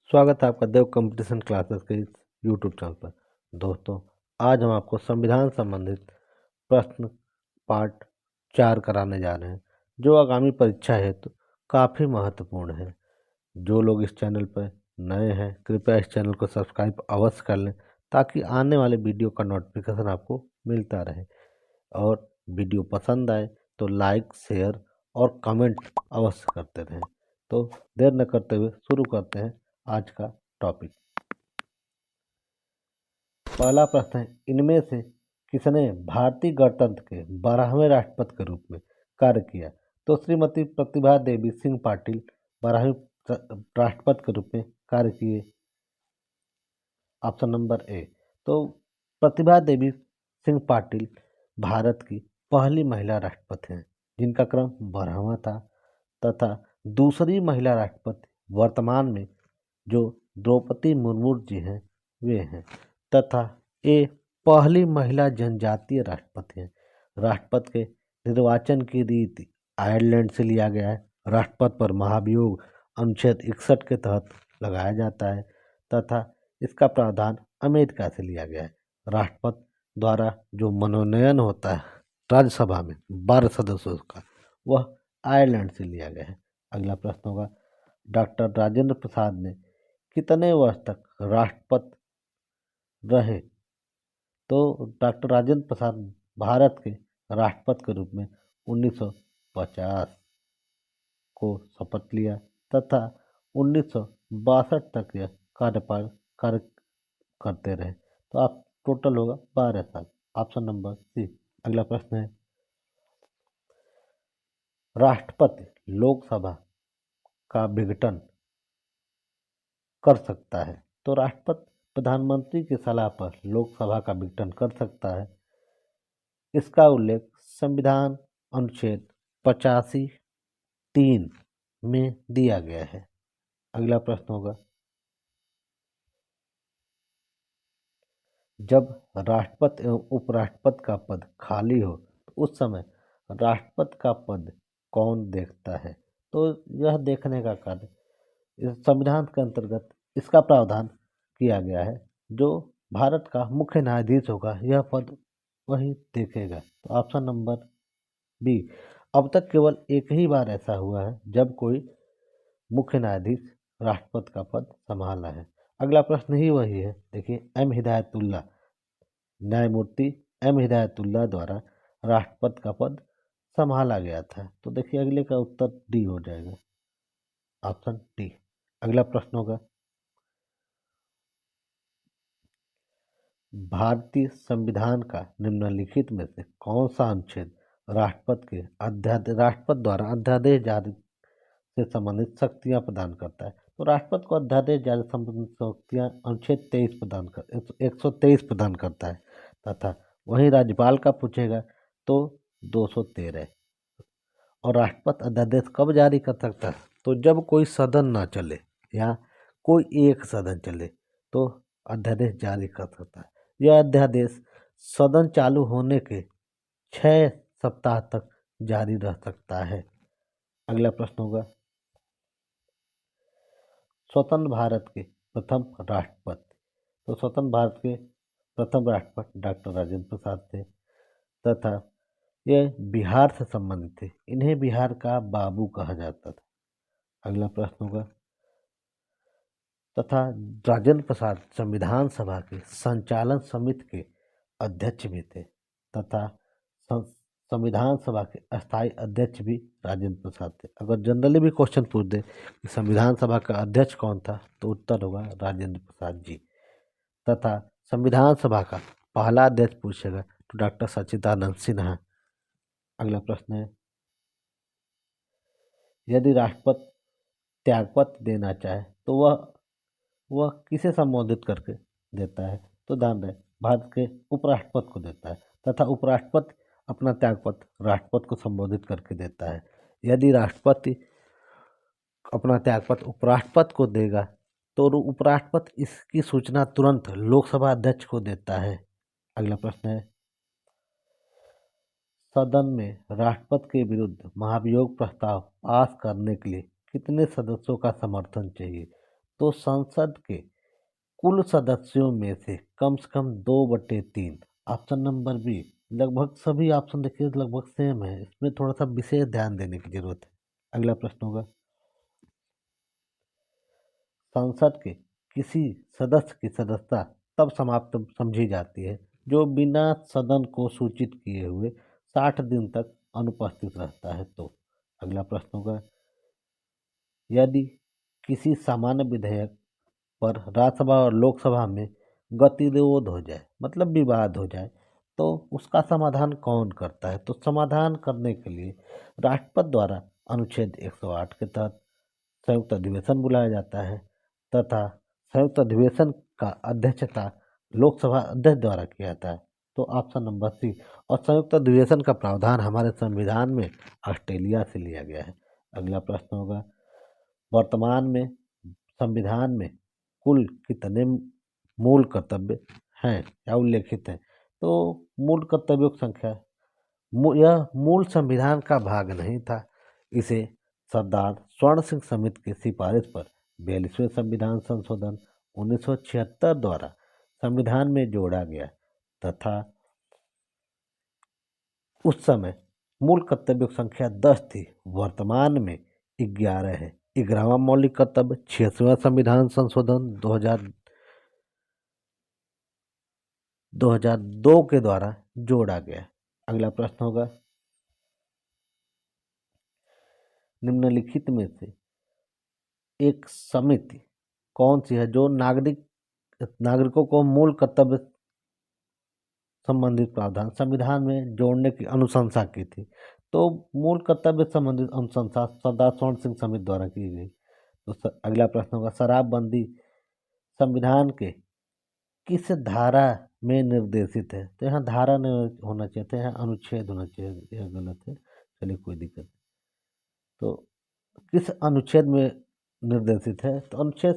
स्वागत है आपका देव कंपटीशन क्लासेस के इस यूट्यूब चैनल पर। दोस्तों, आज हम आपको संविधान संबंधित प्रश्न पार्ट 4 कराने जा रहे हैं, जो आगामी परीक्षा हेतु काफ़ी महत्वपूर्ण है। जो लोग इस चैनल पर नए हैं, कृपया इस चैनल को सब्सक्राइब अवश्य कर लें, ताकि आने वाले वीडियो का नोटिफिकेशन आपको मिलता रहे। और वीडियो पसंद आए तो लाइक, शेयर और कमेंट अवश्य करते रहें। तो देर न करते हुए शुरू करते हैं आज का टॉपिक। पहला प्रश्न है, इनमें से किसने भारतीय गणतंत्र के 12वें राष्ट्रपति के रूप में कार्य किया? तो श्रीमती प्रतिभा देवी सिंह पाटिल 12वें राष्ट्रपति के रूप में कार्य किए। Option number A. तो प्रतिभा देवी सिंह पाटिल भारत की पहली महिला राष्ट्रपति हैं, जिनका क्रम 12वां था, तथा दूसरी महिला राष्ट्रपति वर्तमान में जो द्रौपदी मुर्मू जी हैं वे हैं, तथा ये पहली महिला जनजातीय राष्ट्रपति हैं। राष्ट्रपति के निर्वाचन की रीति आयरलैंड से लिया गया है। राष्ट्रपति पर महाभियोग अनुच्छेद 61 के तहत लगाया जाता है, तथा इसका प्रावधान अमेरिका से लिया गया है। राष्ट्रपति द्वारा जो मनोनयन होता है राज्यसभा में 12 सदस्यों का, वह आयरलैंड से लिया गया है। अगला प्रश्न होगा, डॉक्टर राजेंद्र प्रसाद ने कितने वर्ष तक राष्ट्रपति रहे? तो डॉक्टर राजेंद्र प्रसाद भारत के राष्ट्रपति के रूप में 1950 को शपथ लिया, तथा 1962 तक यह कार्य करते रहे। तो आप टोटल होगा 12 साल। Option number C. अगला प्रश्न है, राष्ट्रपति लोकसभा का विघटन कर सकता है? तो राष्ट्रपति प्रधानमंत्री की सलाह पर लोकसभा का विघटन कर सकता है। इसका उल्लेख संविधान अनुच्छेद 85(3) में दिया गया है। अगला प्रश्न होगा, जब राष्ट्रपति एवं उपराष्ट्रपति का पद खाली हो तो उस समय राष्ट्रपति का पद कौन देखता है? तो यह देखने का कार्य इस संविधान के अंतर्गत इसका प्रावधान किया गया है। जो भारत का मुख्य न्यायाधीश होगा, यह पद वही देखेगा। तो ऑप्शन नंबर बी। अब तक केवल एक ही बार ऐसा हुआ है जब कोई मुख्य न्यायाधीश राष्ट्रपति का पद संभाला है। अगला प्रश्न ही वही है। देखिए, न्यायमूर्ति एम हिदायतुल्लाह द्वारा राष्ट्रपति का पद संभाला गया था। तो देखिए, अगले का उत्तर डी हो जाएगा, ऑप्शन डी। अगला प्रश्न होगा, भारतीय संविधान का निम्नलिखित में से कौन सा अनुच्छेद राष्ट्रपति द्वारा अध्यादेश जारी से संबंधित शक्तियां प्रदान करता है? तो राष्ट्रपति को अध्यादेश जारी संबंधित शक्तियां अनुच्छेद 123 प्रदान करता है, तथा वहीं राज्यपाल का पूछेगा तो 213। और राष्ट्रपति अध्यादेश कब जारी कर सकता है? तो जब कोई सदन ना चले या कोई एक सदन चले तो अध्यादेश जारी कर सकता है। यह अध्यादेश सदन चालू होने के 6 सप्ताह तक जारी रह सकता है। अगला प्रश्न होगा, स्वतंत्र भारत के प्रथम राष्ट्रपति। तो स्वतंत्र भारत के प्रथम राष्ट्रपति डॉक्टर राजेंद्र प्रसाद थे, तथा यह बिहार से संबंधित थे। इन्हें बिहार का बाबू कहा जाता था। अगला प्रश्न होगा, तथा राजेंद्र प्रसाद संविधान सभा के संचालन समिति के अध्यक्ष भी थे, तथा संविधान सभा के अस्थायी अध्यक्ष भी राजेंद्र प्रसाद थे। अगर जनरली भी क्वेश्चन पूछ दे कि संविधान सभा का अध्यक्ष कौन था, तो उत्तर होगा राजेंद्र प्रसाद जी। तथा संविधान सभा का पहला अध्यक्ष पूछेगा तो डॉक्टर सच्चिदानंद सिन्हा। अगला प्रश्न है, यदि राष्ट्रपति त्यागपत्र देना चाहे तो वह किसे संबोधित करके देता है? तो ध्यान रहे, भारत के उपराष्ट्रपति को देता है, तथा उपराष्ट्रपति अपना त्यागपत्र राष्ट्रपति को संबोधित करके देता है। यदि राष्ट्रपति अपना त्यागपत्र उपराष्ट्रपति को देगा तो उपराष्ट्रपति इसकी सूचना तुरंत लोकसभा अध्यक्ष को देता है। अगला प्रश्न है, सदन में राष्ट्रपति के विरुद्ध महाभियोग प्रस्ताव पास करने के लिए कितने सदस्यों का समर्थन चाहिए? तो संसद के कुल सदस्यों में से कम 2/3। Option number B. लगभग सभी ऑप्शन देखिए लगभग सेम है, इसमें थोड़ा सा विशेष ध्यान देने की जरूरत है। अगला प्रश्न होगा, संसद के किसी सदस्य की सदस्यता तब समाप्त समझी जाती है जो बिना सदन को सूचित किए हुए 60 दिन तक अनुपस्थित रहता है। तो अगला प्रश्न होगा, यदि किसी सामान्य विधेयक पर राज्यसभा और लोकसभा में गतिरोध हो जाए, मतलब विवाद हो जाए, तो उसका समाधान कौन करता है? तो समाधान करने के लिए राष्ट्रपति द्वारा अनुच्छेद 108 के तहत संयुक्त अधिवेशन बुलाया जाता है तथा संयुक्त अधिवेशन का अध्यक्षता लोकसभा अध्यक्ष द्वारा किया जाता है। तो ऑप्शन नंबर सी। और संयुक्त अधिवेशन का प्रावधान हमारे संविधान में ऑस्ट्रेलिया से लिया गया है। अगला प्रश्न होगा, वर्तमान में संविधान में कुल कितने मूल कर्तव्य हैं या उल्लेखित हैं? तो मूल कर्तव्यों की संख्या, यह मूल संविधान का भाग नहीं था। इसे सरदार स्वर्ण सिंह समिति की सिफारिश पर 42वें संविधान संशोधन 1976 द्वारा संविधान में जोड़ा गया तथा उस समय मूल कर्तव्यों की संख्या 10 थी। वर्तमान में 11 है। 11वां मौलिक कर्तव्य 86वां संविधान संशोधन 2002 के द्वारा जोड़ा गया। अगला प्रश्न होगा, निम्नलिखित में से एक समिति कौन सी है जो नागरिकों को मूल कर्तव्य संबंधित प्रावधान संविधान में जोड़ने की अनुशंसा की थी? तो मूल कर्तव्य संबंधित अनुशंसा सरदार स्वर्ण सिंह समिति द्वारा की गई। तो अगला प्रश्न होगा, शराबबंदी संविधान के किस धारा में निर्देशित है? तो यहाँ धारा नहीं होना चाहिए था, यहाँ अनुच्छेद होना चाहिए। यह गलत है, चलिए कोई दिक्कत नहीं। तो किस अनुच्छेद में निर्देशित है? तो अनुच्छेद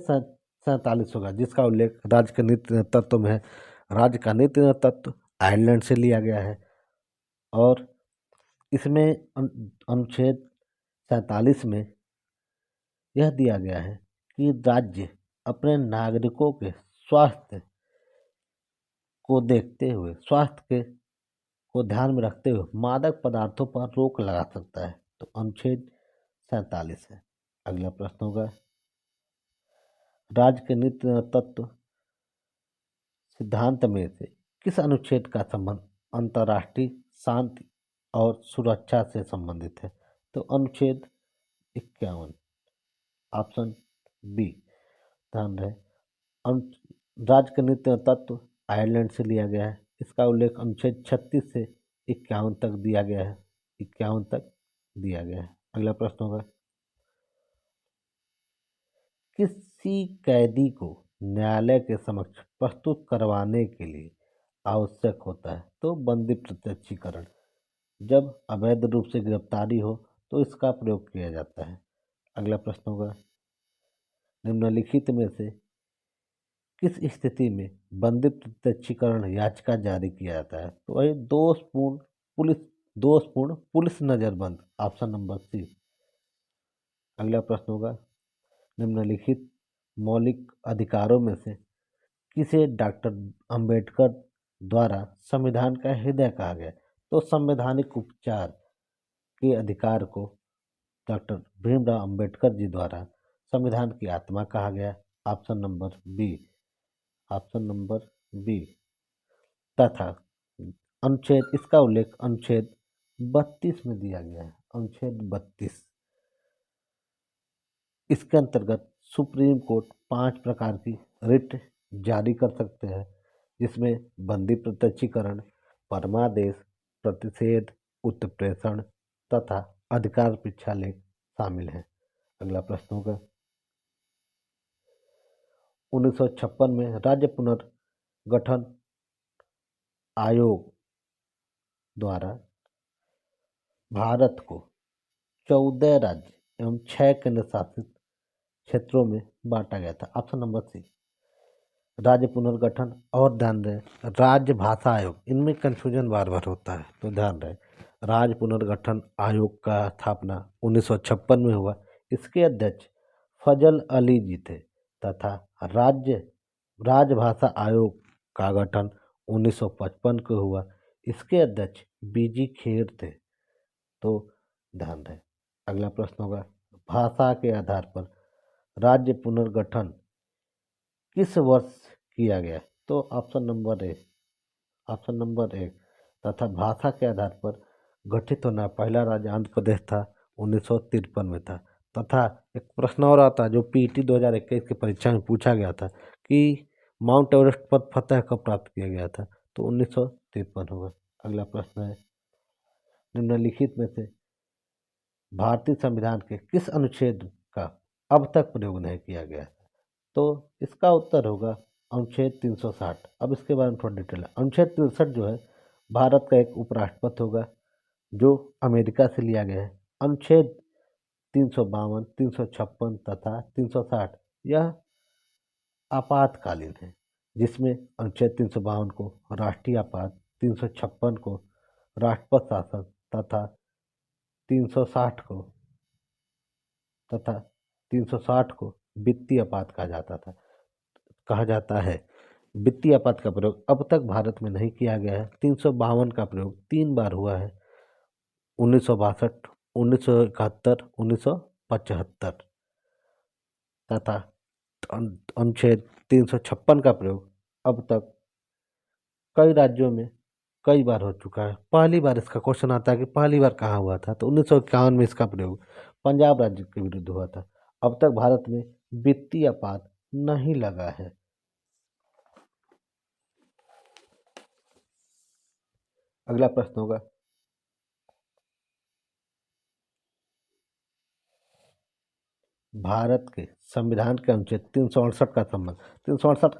47 होगा, जिसका उल्लेख राज्य के नीति तत्व में है। राज्य का नीति तत्व आयरलैंड से लिया गया है और इसमें अनुच्छेद 47 में यह दिया गया है कि राज्य अपने नागरिकों के स्वास्थ्य को देखते हुए, स्वास्थ्य के को ध्यान में रखते हुए मादक पदार्थों पर रोक लगा सकता है। तो अनुच्छेद 47 है। अगला प्रश्न होगा, राज्य के नीति तत्व सिद्धांत में से किस अनुच्छेद का संबंध अंतर्राष्ट्रीय शांति और सुरक्षा से संबंधित है? तो अनुच्छेद 51, ऑप्शन बी। ध्यान रहे, राज्य के नीति तत्व आयरलैंड से लिया गया है। इसका उल्लेख अनुच्छेद 36 से 51 तक दिया गया है। 51 तक दिया गया है। अगला प्रश्न होगा, किसी कैदी को न्यायालय के समक्ष प्रस्तुत करवाने के लिए आवश्यक होता है? तो बंदी प्रत्यक्षीकरण। जब अवैध रूप से गिरफ्तारी हो तो इसका प्रयोग किया जाता है। अगला प्रश्न होगा, निम्नलिखित में से किस स्थिति में बंदी प्रत्यक्षीकरण याचिका जारी किया जाता है? तो वही दोषपूर्ण पुलिस नजरबंद, ऑप्शन नंबर सी। अगला प्रश्न होगा, निम्नलिखित मौलिक अधिकारों में से किसे डॉक्टर अंबेडकर द्वारा संविधान का हृदय कहा गया? तो संवैधानिक उपचार के अधिकार को डॉक्टर भीमराव अंबेडकर जी द्वारा संविधान की आत्मा कहा गया। Option number B. Option number B. तथा इसका उल्लेख अनुच्छेद 32 में दिया गया है। अनुच्छेद 32, इसके अंतर्गत सुप्रीम कोर्ट 5 प्रकार की रिट जारी कर सकते हैं, जिसमें बंदी प्रत्यक्षीकरण, परमादेश, प्रतिषेध, उत्प्रेषण तथा अधिकार परीक्षालेख शामिल हैं। अगला प्रश्न होगा, 1956 में राज्य पुनर्गठन आयोग द्वारा भारत को 14 राज्य एवं 6 केंद्र शासित क्षेत्रों में बांटा गया था। Option number C. राज्य पुनर्गठन, और ध्यान रहे राज्य भाषा आयोग, इनमें कंफ्यूजन बार बार होता है, तो ध्यान रहे राज्य पुनर्गठन आयोग का स्थापना 1956 में हुआ। इसके अध्यक्ष फजल अली जी थे तथा राज्य राजभाषा आयोग का गठन 1955 को हुआ। इसके अध्यक्ष बीजी खेर थे। तो ध्यान रहे। अगला प्रश्न होगा, भाषा के आधार पर राज्य पुनर्गठन किस वर्ष किया गया? तो ऑप्शन नंबर एक तथा भाषा के आधार पर गठित होना पहला राज्य आंध्र प्रदेश था, 1953 में था। तथा एक प्रश्न और आता जो पीटी 2021 की परीक्षा में पूछा गया था कि माउंट एवरेस्ट पर फतह कब प्राप्त किया गया था? तो 1953 होगा। अगला प्रश्न है, निम्नलिखित में से भारतीय संविधान के किस अनुच्छेद का अब तक प्रयोग नहीं किया गया? तो इसका उत्तर होगा अनुच्छेद 360। अब इसके बारे में थोड़ा डिटेल है। अनुच्छेद 63 जो है भारत का एक उपराष्ट्रपति होगा जो अमेरिका से लिया गया है। अनुच्छेद 352, 356 तथा 360 यह आपातकालीन है, जिसमें अनुच्छेद 352 को राष्ट्रीय आपात, 356 को राष्ट्रपति शासन तथा 360 को तथा 360 को वित्तीय आपात कहा जाता है। वित्तीय आपात का प्रयोग अब तक भारत में नहीं किया गया है। 352 का प्रयोग 3 बार हुआ है, 1962, 1971, 1975 तथा अनुच्छेद 356 का प्रयोग अब तक कई राज्यों में कई बार हो चुका है। पहली बार इसका क्वेश्चन आता है कि पहली बार कहाँ हुआ था? तो 1951 में इसका प्रयोग पंजाब राज्य के विरुद्ध हुआ था। अब तक भारत में वित्तीय आपात नहीं लगा है। अगला प्रश्न होगा, भारत के संविधान के अनुच्छेद 368 का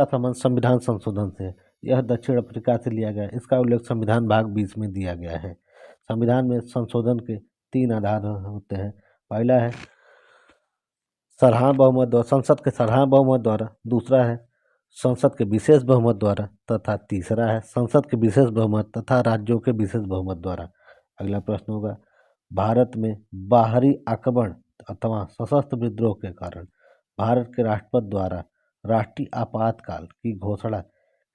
संबंध संविधान संशोधन से है। यह दक्षिण अफ्रीका से लिया गया है। इसका उल्लेख संविधान भाग 20 में दिया गया है। संविधान में संशोधन के 3 आधार होते हैं। पहला है संसद के साधारण बहुमत द्वारा, दूसरा है संसद के विशेष बहुमत द्वारा तथा तीसरा है संसद के विशेष बहुमत तथा राज्यों के विशेष बहुमत द्वारा। अगला प्रश्न होगा, भारत में बाहरी आक्रमण अथवा सशस्त्र विद्रोह के कारण भारत के राष्ट्रपति द्वारा राष्ट्रीय आपातकाल की घोषणा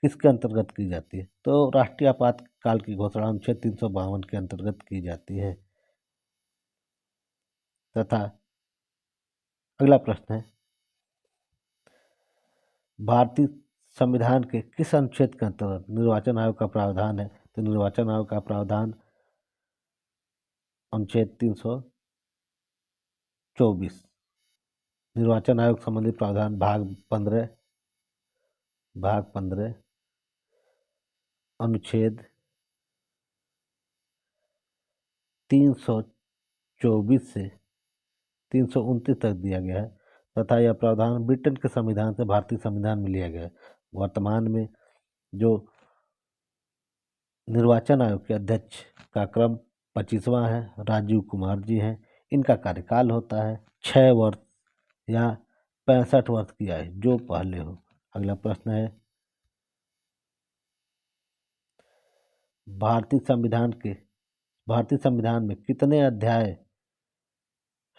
किसके अंतर्गत की जाती है? तो राष्ट्रीय आपातकाल की घोषणा अनुच्छेद 352 के अंतर्गत की जाती है। तथा अगला प्रश्न है, भारतीय संविधान के किस अनुच्छेद के अंतर्गत निर्वाचन आयोग का प्रावधान है? तो निर्वाचन आयोग का प्रावधान अनुच्छेद 324, निर्वाचन आयोग संबंधी प्रावधान भाग 15 अनुच्छेद 324 से 329 तक दिया गया है तथा यह प्रावधान ब्रिटेन के संविधान से भारतीय संविधान में लिया गया है। वर्तमान में जो निर्वाचन आयोग के अध्यक्ष का क्रम 25वां है, राजीव कुमार जी हैं। इनका कार्यकाल होता है 6 वर्ष या 65 वर्ष की आयु, जो पहले हो। अगला प्रश्न है, भारतीय संविधान में कितने अध्याय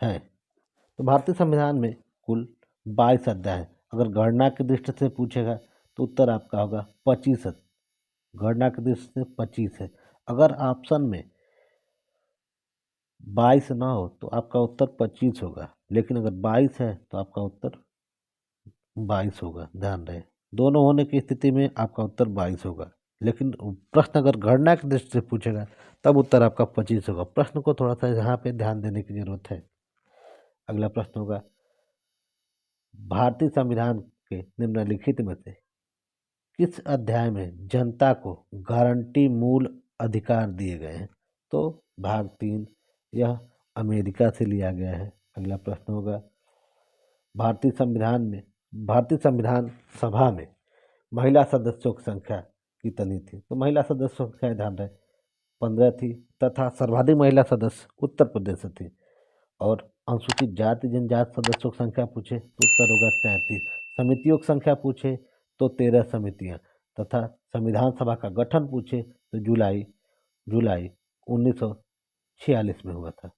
हैं? तो भारतीय संविधान में कुल 22 अध्याय हैं। अगर गणना की दृष्टि से पूछेगा तो उत्तर आपका होगा 25। गणना की दृष्टि से 25 है। अगर ऑप्शन में 22 ना हो तो आपका उत्तर 25 होगा, लेकिन अगर 22 है तो आपका उत्तर 22 होगा। ध्यान रहे, दोनों होने की स्थिति में आपका उत्तर 22 होगा, लेकिन प्रश्न अगर गणना की दृष्टि से पूछेगा तब उत्तर आपका 25 होगा। प्रश्न को थोड़ा सा यहाँ पे ध्यान देने की जरूरत है। अगला प्रश्न होगा, भारतीय संविधान के निम्नलिखित में से किस अध्याय में जनता को गारंटी मूल अधिकार दिए गए हैं? तो भाग 3, यह अमेरिका से लिया गया है। अगला प्रश्न होगा, भारतीय संविधान सभा में महिला सदस्यों की संख्या कितनी थी? तो महिला सदस्यों की संख्या ध्यान रहे 15 थी तथा सर्वाधिक महिला सदस्य उत्तर प्रदेश से थी। और अनुसूचित जाति जनजाति सदस्यों की संख्या पूछे तो उत्तर होगा 33। समितियों की संख्या पूछे तो 13 समितियां तथा संविधान सभा का गठन पूछे तो जुलाई 1946 में हुआ था,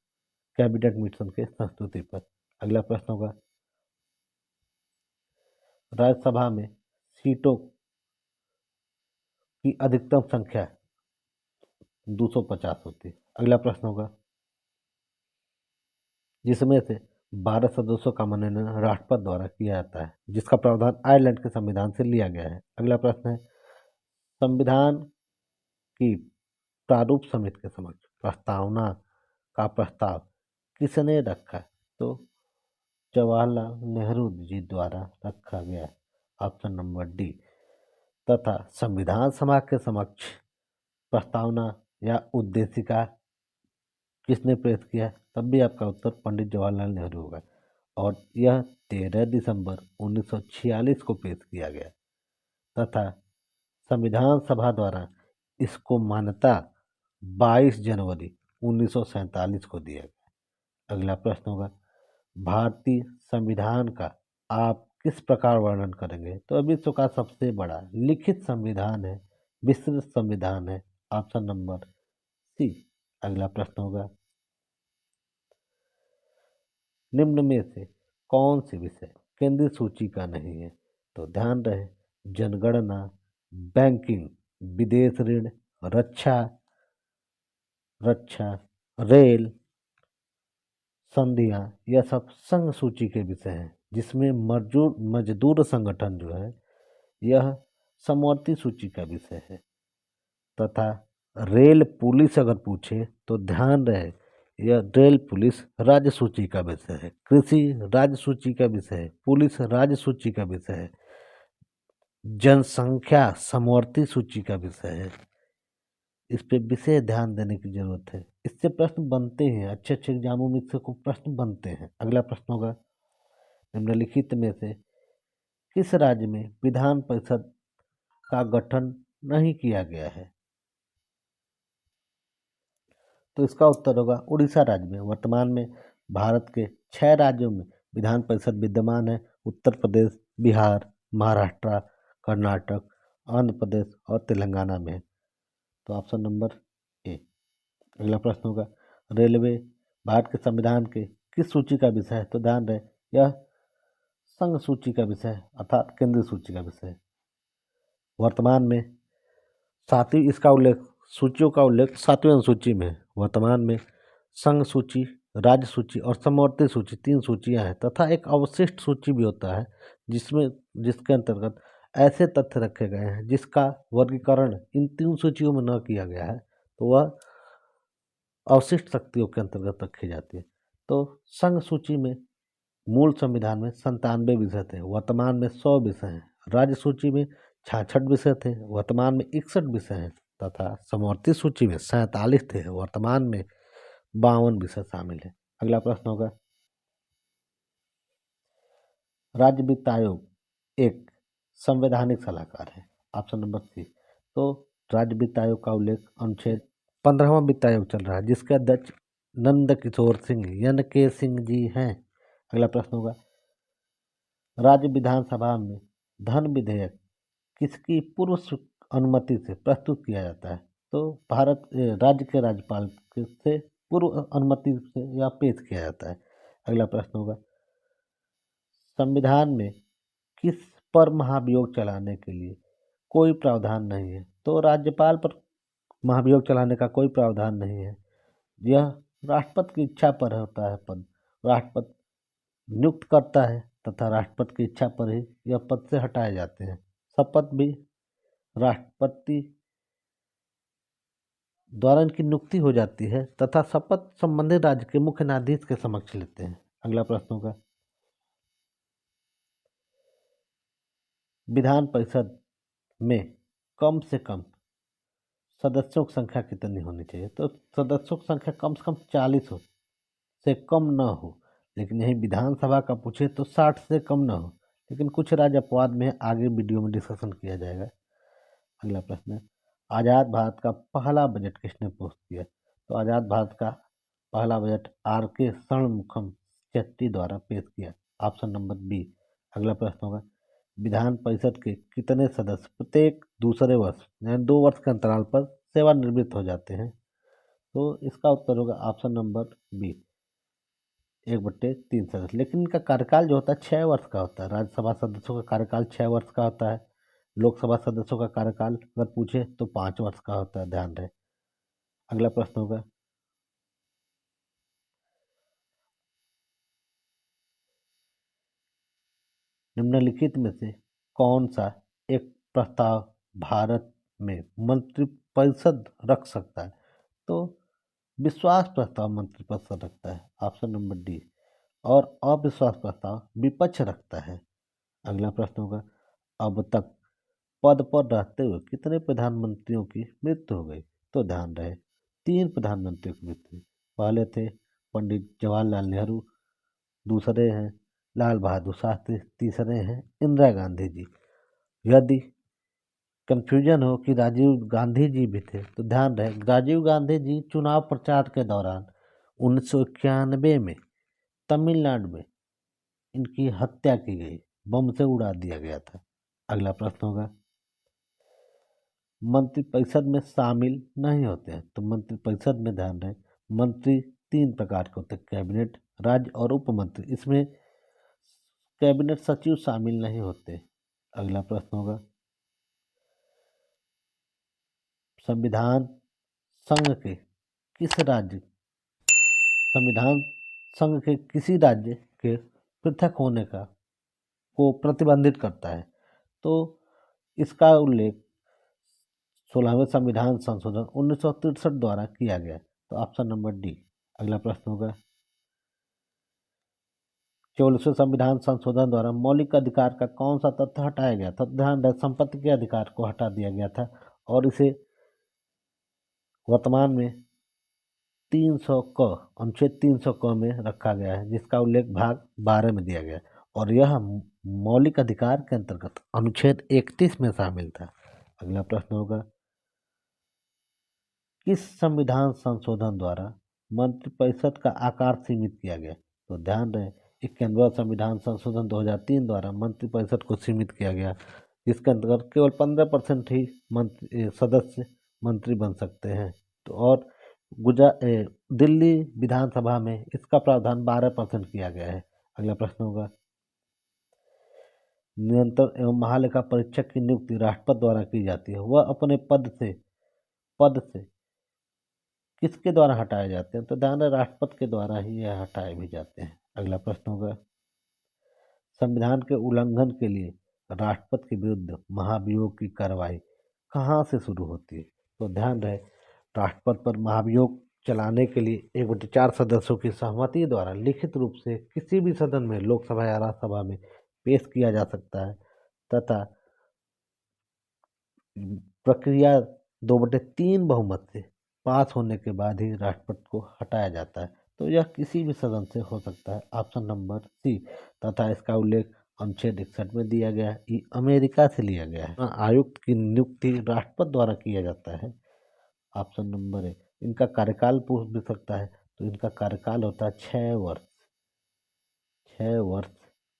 कैबिनेट मिशन के संस्तुति पर। अगला प्रश्न होगा, राज्यसभा में सीटों की अधिकतम संख्या 250 होती है। अगला प्रश्न होगा, जिसमें से 12 सदस्यों का मनोनयन राष्ट्रपति द्वारा किया जाता है, जिसका प्रावधान आयरलैंड के संविधान से लिया गया है। अगला प्रश्न है, संविधान की प्रारूप समिति के समक्ष प्रस्तावना का प्रस्ताव किसने रखा? तो जवाहरलाल नेहरू जी द्वारा रखा गया। Option number D. तथा संविधान सभा के समक्ष प्रस्तावना या उद्देशिका किसने पेश किया? तब भी आपका उत्तर पंडित जवाहरलाल नेहरू होगा और यह 13 दिसंबर 1946 को पेश किया गया तथा संविधान सभा द्वारा इसको मान्यता 22 जनवरी 1947 को दिया गया। अगला प्रश्न होगा, भारतीय संविधान का आप किस प्रकार वर्णन करेंगे? तो विश्व का सबसे बड़ा लिखित संविधान है, विस्तृत संविधान है। Option number C. अगला प्रश्न होगा, निम्न में से कौन से विषय केंद्रीय सूची का नहीं है? तो ध्यान रहे, जनगणना, बैंकिंग, विदेश ऋण, रक्षा, रेल, संधियां, यह सब संघ सूची के विषय हैं, जिसमें मजदूर संगठन जो है यह समवर्ती सूची का विषय है तथा रेल पुलिस अगर पूछे तो ध्यान रहे, यह रेल पुलिस राज्य सूची का विषय है, कृषि राज्य सूची का विषय है, पुलिस राज्य सूची का विषय है, जनसंख्या समवर्ती सूची का विषय है। इस पे विशेष ध्यान देने की जरूरत है, इससे प्रश्न बनते हैं, अच्छे अच्छे एग्जामों में इससे कुछ प्रश्न बनते हैं। अगला प्रश्न होगा, निम्नलिखित में से किस राज्य में विधान परिषद का गठन नहीं किया गया है? तो इसका उत्तर होगा उड़ीसा राज्य में। वर्तमान में भारत के 6 राज्यों में विधान परिषद विद्यमान है, उत्तर प्रदेश, बिहार, महाराष्ट्र, कर्नाटक, आंध्र प्रदेश और तेलंगाना में है। तो ऑप्शन नंबर ए। अगला प्रश्न होगा, रेलवे भारत के संविधान के किस सूची का विषय है? तो ध्यान रहे, यह संघ सूची का विषय है अर्थात केंद्रीय सूची का विषय है। वर्तमान में सातवीं इसका उल्लेख सूचियों का उल्लेख 7वीं अनुसूची में है। वर्तमान में संघ सूची, राज्य सूची और समवर्ती सूची 3 सूचियां हैं तथा एक अवशिष्ट सूची भी होता है, जिसके अंतर्गत ऐसे तथ्य रखे गए हैं जिसका वर्गीकरण इन 3 सूचियों में न किया गया है, तो वह अवशिष्ट शक्तियों के अंतर्गत रखी जाती है। तो संघ सूची में मूल संविधान में 97 विषय थे, वर्तमान में 100 विषय हैं। राज्य सूची में 66 विषय थे, वर्तमान में 61 विषय हैं तथा समवर्ती सूची में 47 थे, वर्तमान में 52 विषय शामिल है। अगला प्रश्न होगा, राज्य वित्त आयोग एक संवैधानिक सलाहकार है। Option number C. तो राज्य वित्त आयोग का उल्लेख अनुच्छेद 15वां वित्त आयोग चल रहा है, जिसके अध्यक्ष नंद किशोर सिंह NK सिंह जी हैं। अगला प्रश्न होगा, राज्य विधानसभा में धन विधेयक किसकी पूर्व अनुमति से प्रस्तुत किया जाता है? तो राज्य के राज्यपाल से पूर्व अनुमति से यह पेश किया जाता है। अगला प्रश्न होगा, संविधान में किस पर महाभियोग चलाने के लिए कोई प्रावधान नहीं है? तो राज्यपाल पर महाभियोग चलाने का कोई प्रावधान नहीं है, यह राष्ट्रपति की इच्छा पर होता है पद। राष्ट्रपति नियुक्त करता है तथा राष्ट्रपति की इच्छा पर ही यह पद से हटाए जाते हैं। शपथ भी राष्ट्रपति द्वारा इनकी नियुक्ति हो जाती है तथा शपथ संबंधित राज्य के मुख्य न्यायाधीश के समक्ष लेते हैं। अगला प्रश्न होगा, विधान परिषद में कम से कम सदस्यों की संख्या कितनी होनी चाहिए? तो सदस्यों की संख्या कम से कम 40 हो, से कम न हो, लेकिन यही विधानसभा का पूछे तो 60 से कम न हो, लेकिन कुछ राज्य अपवाद में आगे वीडियो में डिस्कशन किया जाएगा। अगला प्रश्न है, आज़ाद भारत का पहला बजट किसने पोस्ट किया? तो आज़ाद भारत का पहला बजट RK षणमुखम शेट्टी द्वारा पेश किया। Option number B. अगला प्रश्न होगा, विधान परिषद के कितने सदस्य प्रत्येक दूसरे वर्ष यानी 2 वर्ष के अंतराल पर सेवानिवृत्त हो जाते हैं? तो इसका उत्तर होगा ऑप्शन नंबर बी, 1/3 सदस्य। लेकिन इनका कार्यकाल जो होता है 6 वर्ष का होता है। राज्यसभा सदस्यों का कार्यकाल 6 वर्ष का होता है। लोकसभा सदस्यों का कार्यकाल अगर पूछे तो 5 वर्ष का होता है, ध्यान रहे। अगला प्रश्न होगा, निम्नलिखित में से कौन सा एक प्रस्ताव भारत में मंत्रिपरिषद रख सकता है? तो विश्वास प्रस्ताव मंत्रिपरिषद रखता है, ऑप्शन नंबर डी। और अविश्वास प्रस्ताव विपक्ष रखता है। अगला प्रश्न होगा, अब तक पद पर रहते हुए कितने प्रधानमंत्रियों की मृत्यु हो गई? तो ध्यान रहे 3 प्रधानमंत्रियों की मृत्यु। पहले थे पंडित जवाहरलाल नेहरू, दूसरे हैं लाल बहादुर शास्त्री, तीसरे हैं इंदिरा गांधी जी। यदि कंफ्यूजन हो कि राजीव गांधी जी भी थे तो ध्यान रहे राजीव गांधी जी चुनाव प्रचार के दौरान 1991 में तमिलनाडु में इनकी हत्या की गई, बम से उड़ा दिया गया था। अगला प्रश्न होगा, मंत्रिपरिषद में शामिल नहीं होते हैं। तो मंत्रिपरिषद में ध्यान रहे मंत्री 3 प्रकार के होते हैं, कैबिनेट, राज्य और उप मंत्री। इसमें कैबिनेट सचिव शामिल नहीं होते। अगला प्रश्न होगा, संविधान संघ के किस राज्य संविधान संघ के किसी राज्य के पृथक होने का को प्रतिबंधित करता है? तो इसका उल्लेख 16वें संविधान संशोधन 1963 द्वारा किया गया। तो ऑप्शन नंबर डी। अगला प्रश्न होगा, 44वें संविधान संशोधन द्वारा मौलिक अधिकार का कौन सा तथ्य हटाया गया था? ध्यान रहे संपत्ति के अधिकार को हटा दिया गया था और इसे वर्तमान में 300 क अनुच्छेद 300 क में रखा गया है, जिसका उल्लेख भाग 12 में दिया गया है और यह मौलिक अधिकार के अंतर्गत अनुच्छेद 31 में शामिल था। अगला प्रश्न होगा, किस संविधान संशोधन द्वारा मंत्रिपरिषद का आकार सीमित किया गया? तो ध्यान रहे 91वां संविधान संशोधन 2003 द्वारा मंत्रिपरिषद को सीमित किया गया, जिसके अंतर्गत केवल 15% ही सदस्य मंत्री बन सकते हैं। तो और दिल्ली विधानसभा में इसका प्रावधान 12% किया गया है। अगला प्रश्न होगा, नियंत्रण एवं महालेखा परीक्षक की नियुक्ति राष्ट्रपति द्वारा की जाती है। वह अपने पद से किसके द्वारा हटाए जाते हैं? तो ध्यान रहे राष्ट्रपति के द्वारा ही यह हटाए भी जाते हैं। अगला प्रश्न होगा, संविधान के उल्लंघन के लिए राष्ट्रपति के विरुद्ध महाभियोग की कार्रवाई कहाँ से शुरू होती है? तो ध्यान रहे राष्ट्रपति पर महाभियोग चलाने के लिए 1/4 सदस्यों की सहमति द्वारा लिखित रूप से किसी भी सदन में, लोकसभा या राज्यसभा में पेश किया जा सकता है तथा प्रक्रिया 2/3 बहुमत से पास होने के बाद ही राष्ट्रपति को हटाया जाता है। तो यह किसी भी सदन से हो सकता है, ऑप्शन नंबर सी। तथा इसका उल्लेख अनुच्छेद 61 में दिया गया है। ये अमेरिका से लिया गया है। आयुक्त की नियुक्ति राष्ट्रपति द्वारा किया जाता है, ऑप्शन नंबर ए। इनका कार्यकाल पूछ भी सकता है, तो इनका कार्यकाल होता है 6 वर्ष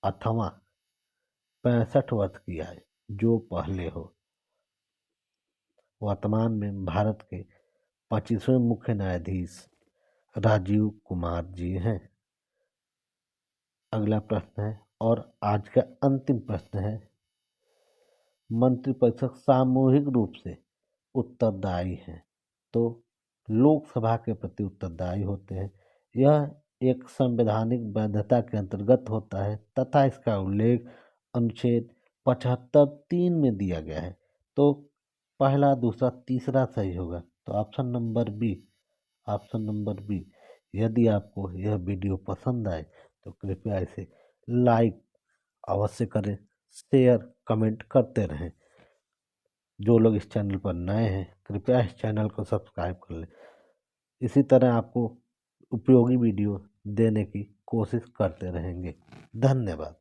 अथवा 65 वर्ष की आयु, जो पहले हो। वर्तमान में भारत के 25वें मुख्य न्यायाधीश राजीव कुमार जी हैं। अगला प्रश्न है और आज का अंतिम प्रश्न है, मंत्रिपरिषद सामूहिक रूप से उत्तरदायी है। तो लोकसभा के प्रति उत्तरदायी होते हैं। यह एक संवैधानिक वैधता के अंतर्गत होता है तथा इसका उल्लेख अनुच्छेद 75(3) में दिया गया है। तो पहला, दूसरा, तीसरा सही होगा। तो ऑप्शन नंबर बी। यदि आपको यह वीडियो पसंद आए तो कृपया इसे लाइक अवश्य करें, शेयर कमेंट करते रहें। जो लोग इस चैनल पर नए हैं कृपया इस चैनल को सब्सक्राइब कर लें। इसी तरह आपको उपयोगी वीडियो देने की कोशिश करते रहेंगे। धन्यवाद।